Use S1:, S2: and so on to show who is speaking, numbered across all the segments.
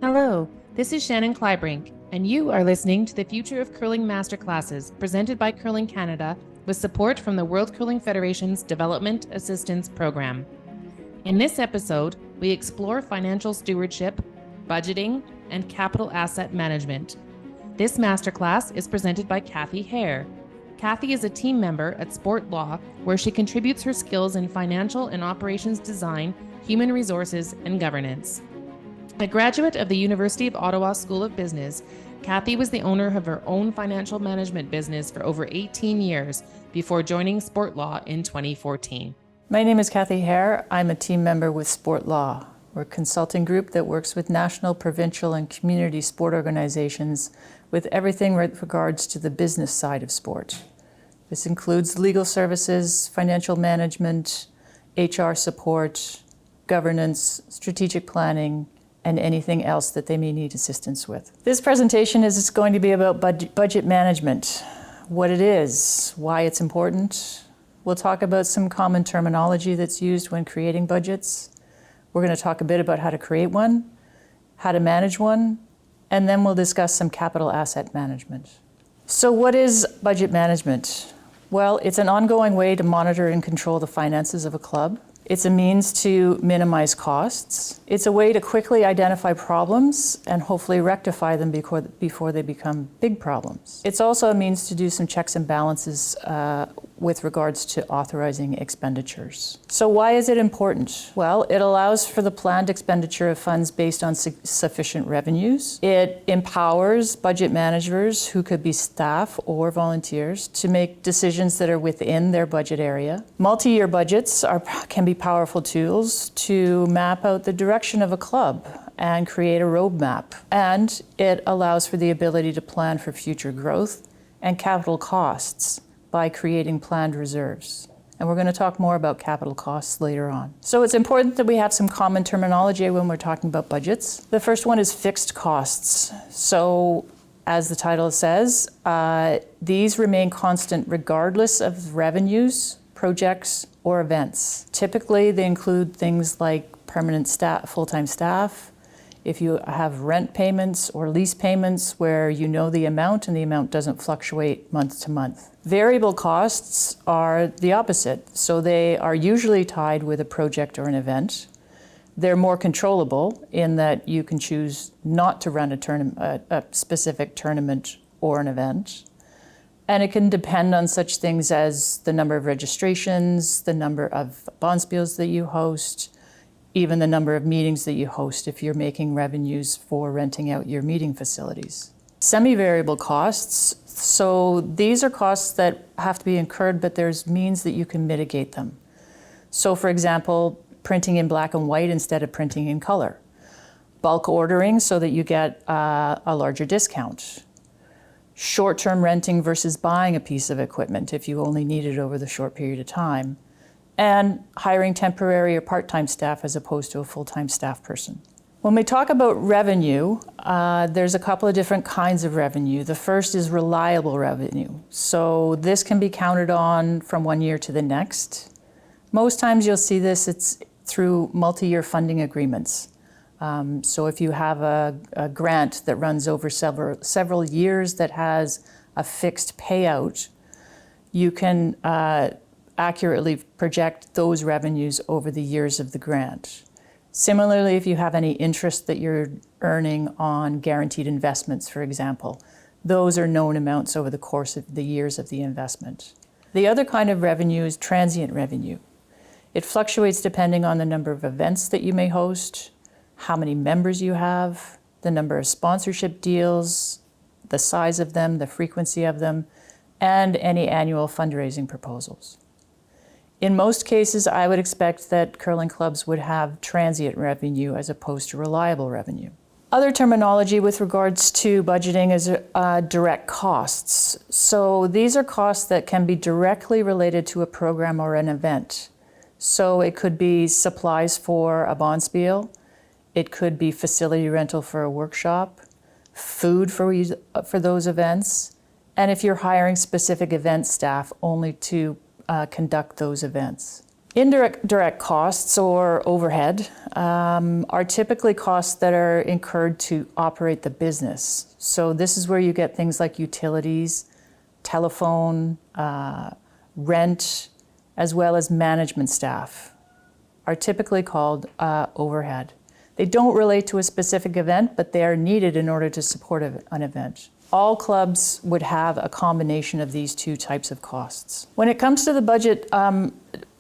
S1: Hello, this is Shannon Kleibrink, and you are listening to the Future of Curling Masterclasses presented by Curling Canada with support from the World Curling Federation's Development Assistance Program. In this episode, we explore financial stewardship, budgeting, and capital asset management. This masterclass is presented by Kathy Hare. Kathy is a team member at Sport Law, where she contributes her skills in financial and operations design, human resources, and governance. A graduate of the University of Ottawa School of Business, Kathy was the owner of her own financial management business for over 18 years before joining Sport Law in 2014.
S2: My name is Kathy Hare. I'm a team member with Sport Law. We're a consulting group that works with national, provincial, and community sport organizations with everything with regards to the business side of sport. This includes legal services, financial management, HR support, governance, strategic planning, and anything else that they may need assistance with. This presentation is going to be about budget management, what it is, why it's important. We'll talk about some common terminology that's used when creating budgets. We're going to talk a bit about how to create one, how to manage one, and then we'll discuss some capital asset management. So what is budget management? Well, it's an ongoing way to monitor and control the finances of a club. It's a means to minimize costs. It's a way to quickly identify problems and hopefully rectify them before they become big problems. It's also a means to do some checks and balances with regards to authorizing expenditures. So why is it important? Well, it allows for the planned expenditure of funds based on sufficient revenues. It empowers budget managers, who could be staff or volunteers, to make decisions that are within their budget area. Multi-year budgets can be powerful tools to map out the direction of a club and create a roadmap. And it allows for the ability to plan for future growth and capital costs by creating planned reserves. And we're going to talk more about capital costs later on. So it's important that we have some common terminology when we're talking about budgets. The first one is fixed costs. So as the title says, these remain constant regardless of revenues, projects, or events. Typically, they include things like permanent staff, full-time staff, if you have rent payments or lease payments where you know the amount and the amount doesn't fluctuate month to month. Variable costs are the opposite. So they are usually tied with a project or an event. They're more controllable in that you can choose not to run a specific tournament or an event. And it can depend on such things as the number of registrations, the number of bonspiels that you host, even the number of meetings that you host if you're making revenues for renting out your meeting facilities. Semi-variable costs, so these are costs that have to be incurred, but there's means that you can mitigate them. So for example, printing in black and white instead of printing in color. Bulk ordering so that you get a larger discount. Short-term renting versus buying a piece of equipment if you only need it over the short period of time. And hiring temporary or part-time staff as opposed to a full-time staff person. When we talk about revenue, there's a couple of different kinds of revenue. The first is reliable revenue. So this can be counted on from one year to the next. Most times you'll see this, it's through multi-year funding agreements. So if you have a grant that runs over several years that has a fixed payout, you can accurately project those revenues over the years of the grant. Similarly, if you have any interest that you're earning on guaranteed investments, for example, those are known amounts over the course of the years of the investment. The other kind of revenue is transient revenue. It fluctuates depending on the number of events that you may host, how many members you have, the number of sponsorship deals, the size of them, the frequency of them, and any annual fundraising proposals. In most cases, I would expect that curling clubs would have transient revenue as opposed to reliable revenue. Other terminology with regards to budgeting is direct costs. So these are costs that can be directly related to a program or an event. So it could be supplies for a bonspiel, it could be facility rental for a workshop, food for those events, and if you're hiring specific event staff only to conduct those events. Indirect direct costs or overhead are typically costs that are incurred to operate the business. So this is where you get things like utilities, telephone, rent, as well as management staff are typically called overhead. They don't relate to a specific event, but they are needed in order to support an event. All clubs would have a combination of these two types of costs. When it comes to the budget,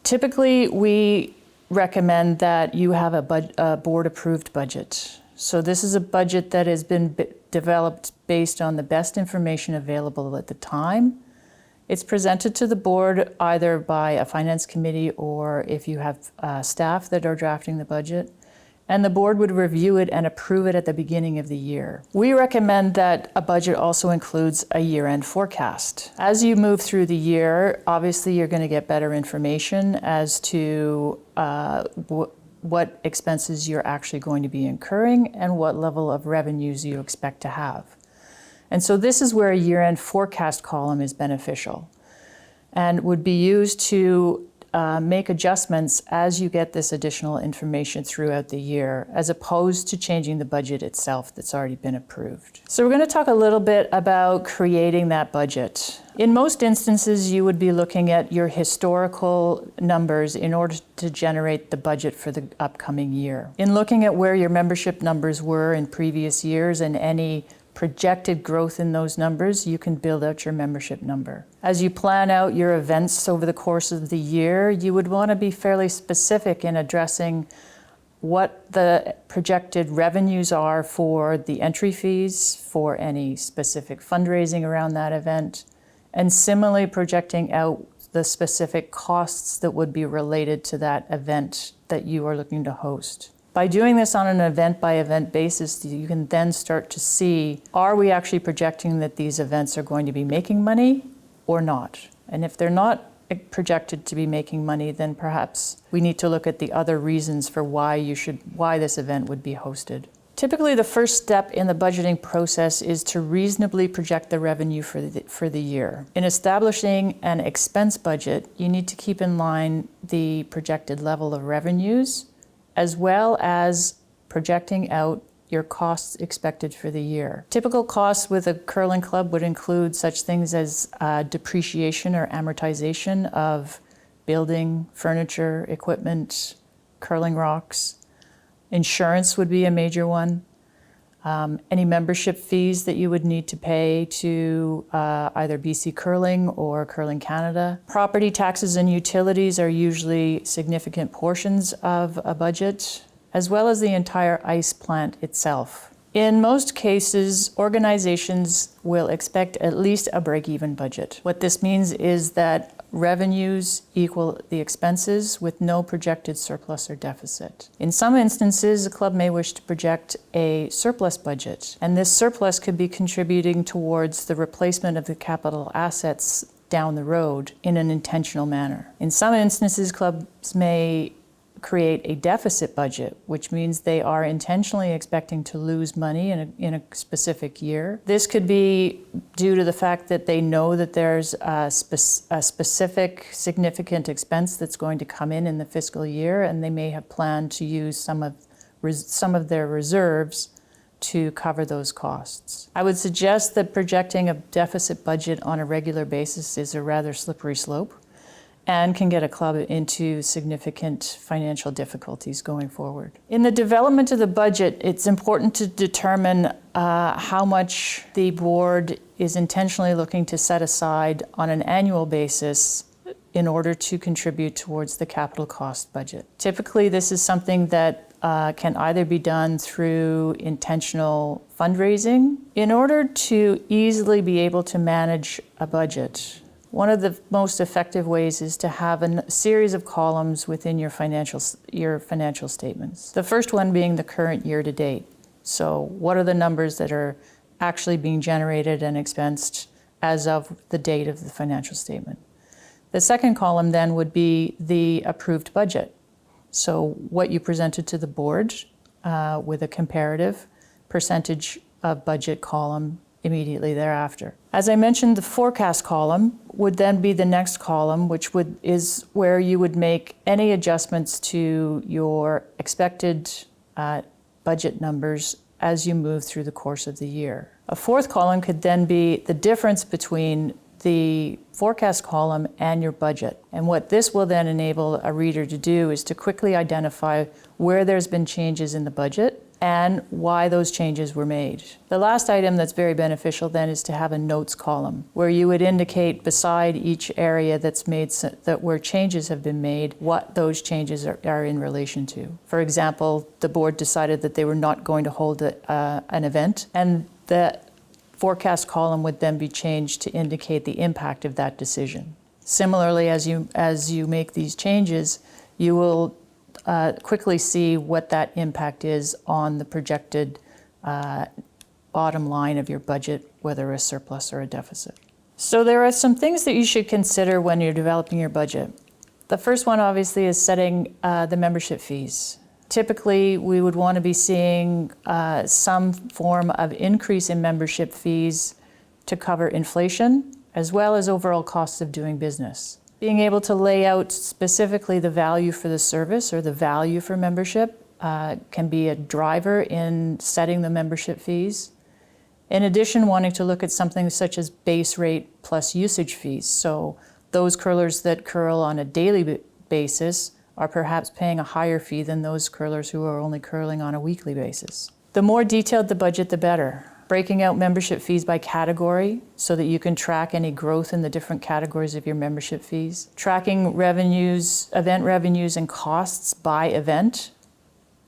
S2: typically we recommend that you have a board-approved budget. So this is a budget that has been developed based on the best information available at the time. It's presented to the board either by a finance committee or if you have staff that are drafting the budget, and the board would review it and approve it at the beginning of the year. We recommend that a budget also includes a year-end forecast. As you move through the year, obviously you're going to get better information as to what expenses you're actually going to be incurring and what level of revenues you expect to have. And so this is where a year-end forecast column is beneficial and would be used to make adjustments as you get this additional information throughout the year, as opposed to changing the budget itself that's already been approved. So we're going to talk a little bit about creating that budget. In most instances, you would be looking at your historical numbers in order to generate the budget for the upcoming year. In looking at where your membership numbers were in previous years and any projected growth in those numbers, you can build out your membership number. As you plan out your events over the course of the year, you would want to be fairly specific in addressing what the projected revenues are for the entry fees, for any specific fundraising around that event, and similarly projecting out the specific costs that would be related to that event that you are looking to host. By doing this on an event-by-event basis, you can then start to see, are we actually projecting that these events are going to be making money or not? And if they're not projected to be making money, then perhaps we need to look at the other reasons for why this event would be hosted. Typically, the first step in the budgeting process is to reasonably project the revenue for the year. In establishing an expense budget, you need to keep in line the projected level of revenues, as well as projecting out your costs expected for the year. Typical costs with a curling club would include such things as depreciation or amortization of building, furniture, equipment, curling rocks. Insurance would be a major one. Any membership fees that you would need to pay to either BC Curling or Curling Canada. Property taxes and utilities are usually significant portions of a budget, as well as the entire ice plant itself. In most cases, organizations will expect at least a break-even budget. What this means is that revenues equal the expenses with no projected surplus or deficit. In some instances, a club may wish to project a surplus budget, and this surplus could be contributing towards the replacement of the capital assets down the road in an intentional manner. In some instances, clubs may create a deficit budget, which means they are intentionally expecting to lose money in a specific year. This could be due to the fact that they know that there's a specific significant expense that's going to come in the fiscal year, and they may have planned to use some of their reserves to cover those costs. I would suggest that projecting a deficit budget on a regular basis is a rather slippery slope and can get a club into significant financial difficulties going forward. In the development of the budget, it's important to determine how much the board is intentionally looking to set aside on an annual basis in order to contribute towards the capital cost budget. Typically, this is something that can either be done through intentional fundraising. In order to easily be able to manage a budget, one of the most effective ways is to have a series of columns within your financial statements. The first one being the current year to date. So what are the numbers that are actually being generated and expensed as of the date of the financial statement? The second column then would be the approved budget. So what you presented to the board with a comparative percentage of budget column immediately thereafter. As I mentioned, the forecast column would then be the next column, which is where you would make any adjustments to your expected budget numbers as you move through the course of the year. A fourth column could then be the difference between the forecast column and your budget. And what this will then enable a reader to do is to quickly identify where there's been changes in the budget and why those changes were made. The last item that's very beneficial then is to have a notes column where you would indicate beside each area that's made where changes have been made, what those changes are in relation to. For example, the board decided that they were not going to hold an event, and the forecast column would then be changed to indicate the impact of that decision. Similarly, as you make these changes, you will quickly see what that impact is on the projected bottom line of your budget, whether a surplus or a deficit. So there are some things that you should consider when you're developing your budget. The first one, obviously, is setting the membership fees. Typically, we would want to be seeing some form of increase in membership fees to cover inflation, as well as overall costs of doing business. Being able to lay out specifically the value for the service or the value for membership can be a driver in setting the membership fees. In addition, wanting to look at something such as base rate plus usage fees. So those curlers that curl on a daily basis are perhaps paying a higher fee than those curlers who are only curling on a weekly basis. The more detailed the budget, the better. Breaking out membership fees by category so that you can track any growth in the different categories of your membership fees. Tracking revenues, event revenues and costs by event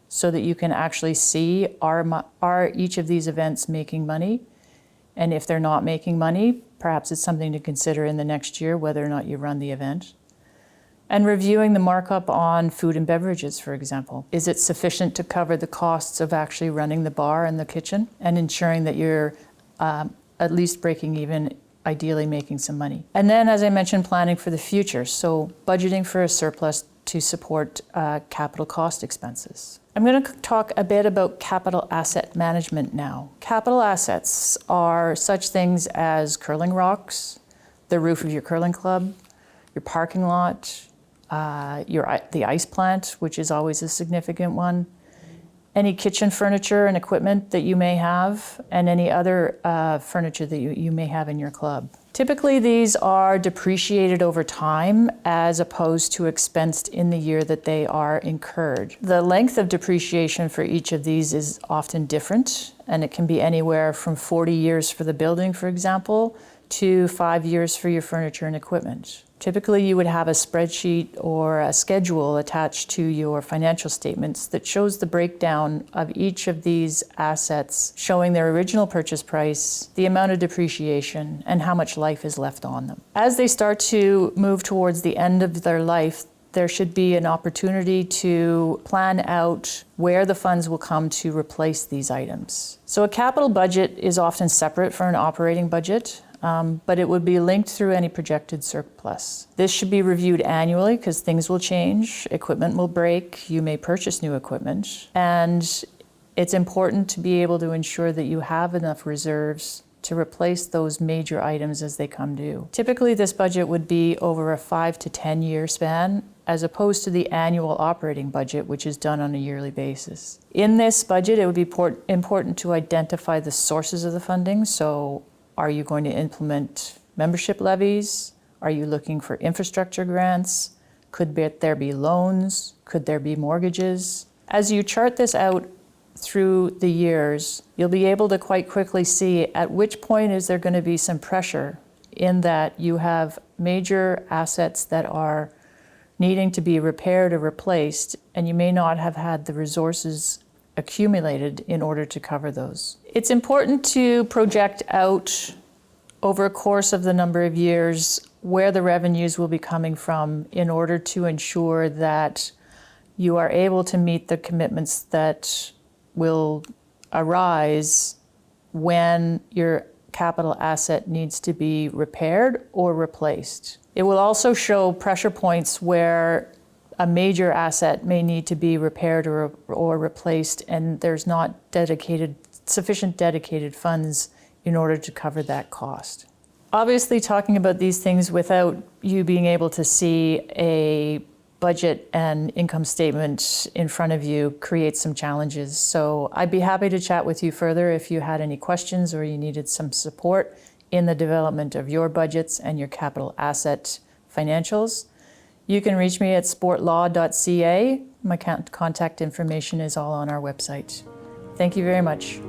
S2: so that you can actually see are each of these events making money? And if they're not making money, perhaps it's something to consider in the next year whether or not you run the event. And reviewing the markup on food and beverages, for example. Is it sufficient to cover the costs of actually running the bar and the kitchen and ensuring that you're at least breaking even, ideally making some money? And then, as I mentioned, planning for the future. So budgeting for a surplus to support capital cost expenses. I'm going to talk a bit about capital asset management now. Capital assets are such things as curling rocks, the roof of your curling club, your parking lot, the ice plant, which is always a significant one, any kitchen furniture and equipment that you may have, and any other furniture that you may have in your club. Typically, these are depreciated over time as opposed to expensed in the year that they are incurred. The length of depreciation for each of these is often different, and it can be anywhere from 40 years for the building, for example, to 5 years for your furniture and equipment. Typically, you would have a spreadsheet or a schedule attached to your financial statements that shows the breakdown of each of these assets, showing their original purchase price, the amount of depreciation, and how much life is left on them. As they start to move towards the end of their life, there should be an opportunity to plan out where the funds will come to replace these items. So a capital budget is often separate from an operating budget. But it would be linked through any projected surplus. This should be reviewed annually because things will change, equipment will break, you may purchase new equipment, and it's important to be able to ensure that you have enough reserves to replace those major items as they come due. Typically, this budget would be over a 5 to 10 year span, as opposed to the annual operating budget, which is done on a yearly basis. In this budget, it would be important to identify the sources of the funding. So are you going to implement membership levies? Are you looking for infrastructure grants? Could there be loans? Could there be mortgages? As you chart this out through the years, you'll be able to quite quickly see at which point is there going to be some pressure in that you have major assets that are needing to be repaired or replaced, and you may not have had the resources accumulated in order to cover those. It's important to project out over a course of the number of years where the revenues will be coming from in order to ensure that you are able to meet the commitments that will arise when your capital asset needs to be repaired or replaced. It will also show pressure points where a major asset may need to be repaired or replaced, and there's not sufficient dedicated funds in order to cover that cost. Obviously, talking about these things without you being able to see a budget and income statement in front of you creates some challenges. So I'd be happy to chat with you further if you had any questions or you needed some support in the development of your budgets and your capital asset financials. You can reach me at sportlaw.ca. My contact information is all on our website. Thank you very much.